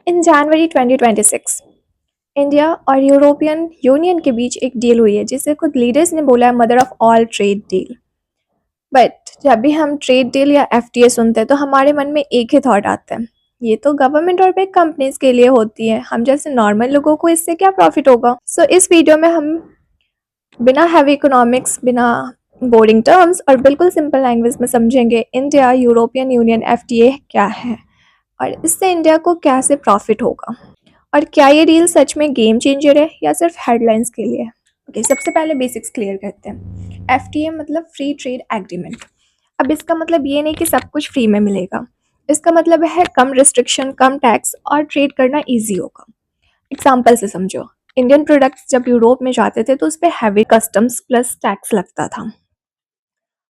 इन जनवरी 2026 India और European union के बीच एक डील हुई है जिसे खुद लीडर्स ने बोला है mother of all trade deal. But जब भी हम ट्रेड डील या एफटीए सुनते हैं तो हमारे मन में एक ही थॉट आता है, ये तो गवर्नमेंट और बिग कंपनीज के लिए होती है, हम जैसे नॉर्मल लोगों को इससे क्या प्रॉफिट होगा। सो इस वीडियो में हम बिना हैवी इकोनॉमिक्स, बिना बोरिंग टर्म्स और बिल्कुल सिंपल लैंग्वेज में समझेंगे इंडिया यूरोपियन यूनियन एफटीए क्या है और इससे इंडिया को कैसे प्रॉफिट होगा और क्या ये डील सच में गेम चेंजर है या सिर्फ हेडलाइंस के लिए। ओके, सबसे पहले बेसिक्स क्लियर करते हैं। एफटीए मतलब फ्री ट्रेड एग्रीमेंट। अब इसका मतलब ये नहीं कि सब कुछ फ्री में मिलेगा, इसका मतलब है कम रिस्ट्रिक्शन, कम टैक्स और ट्रेड करना ईजी होगा। एग्जाम्पल से समझो, इंडियन प्रोडक्ट्स जब यूरोप में जाते थे तो उस पर हैवी कस्टम्स प्लस टैक्स लगता था।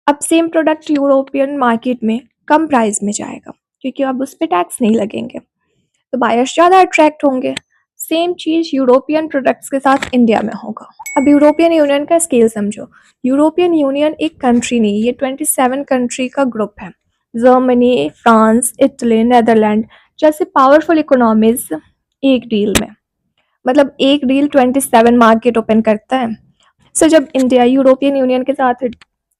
अब सेम प्रोडक्ट यूरोपियन मार्केट में कम प्राइस में जाएगा क्योंकि अब उस पर टैक्स नहीं लगेंगे, तो बायर्स ज़्यादा अट्रैक्ट होंगे। सेम चीज़ यूरोपियन प्रोडक्ट्स के साथ इंडिया में होगा। अब यूरोपियन यूनियन का स्केल समझो। यूरोपियन यूनियन एक कंट्री नहीं, ये 27 कंट्री का ग्रुप है। जर्मनी, फ्रांस, इटली, नेदरलैंड जैसे पावरफुल इकोनॉमीज एक डील में, मतलब एक डील 27 मार्केट ओपन करता है। सो जब इंडिया यूरोपियन यूनियन के साथ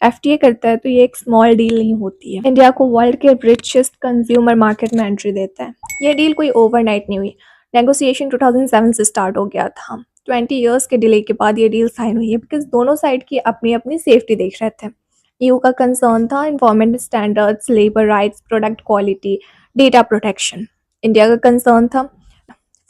एफटीए करता है तो ये एक स्मॉल डील नहीं होती है, इंडिया को वर्ल्ड के रिचेस्ट कंज्यूमर मार्केट में एंट्री देता है। ये डील कोई ओवरनाइट नहीं हुई, नेगोशिएशन 2007 से स्टार्ट हो गया था। 20 ईयर्स के डिले के बाद ये डील साइन हुई है बिकॉज दोनों साइड की अपनी अपनी सेफ्टी देख रहे थे। ईयू का कंसर्न था environment standards, labour rights, product quality, data protection. India का कंसर्न था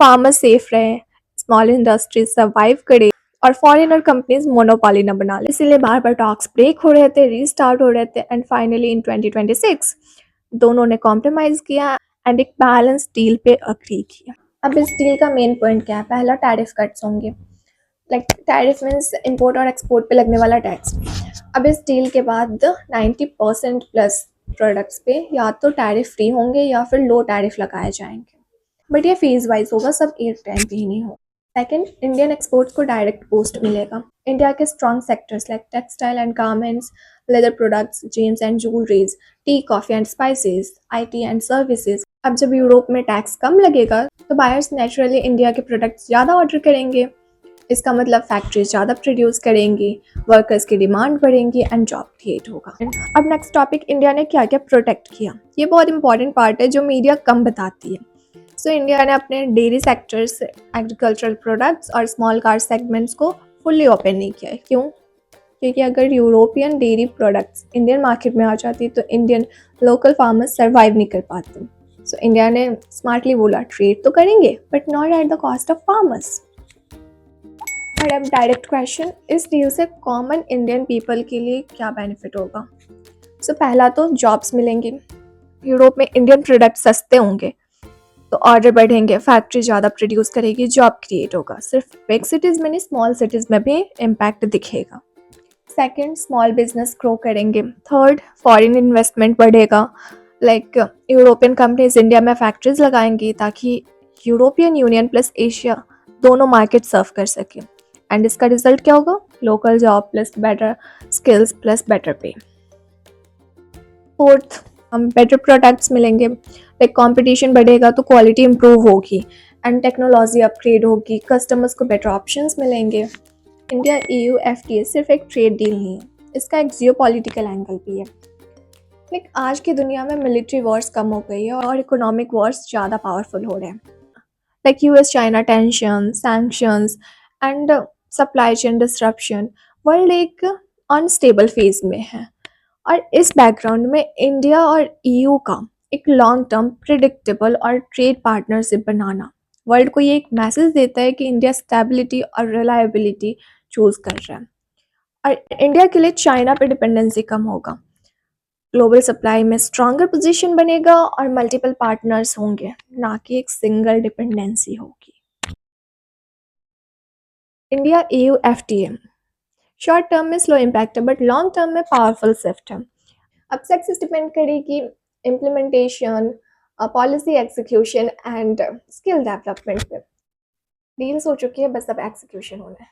फार्मर सेफ रहे, स्मॉल इंडस्ट्रीज सर्वाइव करे और फॉरेनर कंपनीज मोनोपोली न बना ले। इसीलिए बार बार टॉक्स ब्रेक हो रहे थे, रीस्टार्ट हो रहे थे एंड फाइनली इन 2026 दोनों ने कॉम्प्रोमाइज किया एंड एक बैलेंस डील पे अग्री किया। अब इस डील का मेन पॉइंट क्या है? पहला, टैरिफ कट्स होंगे। लाइक टैरिफ मीन्स इंपोर्ट और एक्सपोर्ट पे लगने वाला टैक्स। अब इस डील के बाद 90% प्लस प्रोडक्ट्स पे या तो टैरिफ फ्री होंगे या फिर लो टैरिफ लगाए जाएंगे, बट ये फेज वाइज होगा, सब एक टाइम पे ही नहीं होगा। सेकेंड, इंडियन एक्सपोर्ट्स को डायरेक्ट बूस्ट मिलेगा। इंडिया के strong sectors like textile and garments, leather products, James and jewelleries, T, coffee and spices, IT and services. अब जब यूरोप में टैक्स कम लगेगा तो बायर्स नेचुरली इंडिया के प्रोडक्ट्स ज़्यादा ऑर्डर करेंगे। इसका मतलब फैक्ट्रीज ज़्यादा प्रोड्यूस करेंगी, वर्कर्स की डिमांड बढ़ेंगी एंड जॉब क्रिएट होगा। अब नेक्स्ट टॉपिक, इंडिया ने क्या क्या प्रोटेक्ट किया। ये बहुत इंपॉर्टेंट पार्ट है जो मीडिया कम बताती है। सो इंडिया ने अपने डेयरी सेक्टर्स, एग्रीकल्चरल प्रोडक्ट्स और स्मॉल कार सेगमेंट्स को फुल्ली ओपन नहीं किया है। क्यों? क्योंकि अगर European dairy products Indian market में आ जाती तो इंडियन लोकल फार्मर्स सर्वाइव नहीं कर पाते। सो इंडिया ने स्मार्टली बोला ट्रेड तो करेंगे but not at the cost of farmers. और अब डायरेक्ट क्वेश्चन, इस डील से कॉमन इंडियन पीपल के लिए क्या बेनिफिट होगा? सो पहला तो जॉब्स मिलेंगी। यूरोप में इंडियन प्रोडक्ट सस्ते होंगे तो ऑर्डर बढ़ेंगे, फैक्ट्री ज़्यादा प्रोड्यूस करेगी, जॉब क्रिएट होगा। सिर्फ बिग सिटीज़ में नहीं, स्मॉल सिटीज़ में भी इम्पैक्ट दिखेगा। सेकंड, स्मॉल बिजनेस ग्रो करेंगे। थर्ड, फॉरेन इन्वेस्टमेंट बढ़ेगा। लाइक यूरोपियन कंपनीज इंडिया में फैक्ट्रीज लगाएंगी ताकि यूरोपियन यूनियन प्लस एशिया दोनों मार्केट सर्व कर सके एंड इसका रिजल्ट क्या होगा? Local job plus better skills plus better पे। फोर्थ, हम बेटर प्रोडक्ट्स मिलेंगे। लाइक कंपटीशन बढ़ेगा तो क्वालिटी इंप्रूव होगी एंड टेक्नोलॉजी अपग्रेड होगी, कस्टमर्स को बेटर ऑप्शंस मिलेंगे। इंडिया ईयू एफटीए सिर्फ एक ट्रेड डील नहीं है, इसका एक जियो पॉलिटिकल एंगल भी है। लाइक आज की दुनिया में मिलिट्री वॉर्स कम हो गई है और इकोनॉमिक वॉर्स ज़्यादा पावरफुल हो रहे हैं। Like US China tension, sanctions and supply chain disruption, world एक अनस्टेबल फेज में है। और इस बैकग्राउंड में इंडिया और ईयू का एक लॉन्ग टर्म प्रिडिक्टेबल और ट्रेड पार्टनरशिप बनाना वर्ल्ड को ये एक मैसेज देता है कि इंडिया स्टेबिलिटी और रिलायबिलिटी चूज कर रहा है। और इंडिया के लिए चाइना पे डिपेंडेंसी कम होगा, ग्लोबल सप्लाई में स्ट्रॉन्गर पोजीशन बनेगा और मल्टीपल पार्टनर्स होंगे, ना कि एक सिंगल डिपेंडेंसी होगी। India EU FTA short term में स्लो इम्पैक्ट है बट लॉन्ग टर्म में पावरफुल शिफ्ट है। अब सक्सेस डिपेंड करेगी implementation, policy execution and skill development पे। डील्स हो चुकी है, बस अब एग्जीक्यूशन होना है।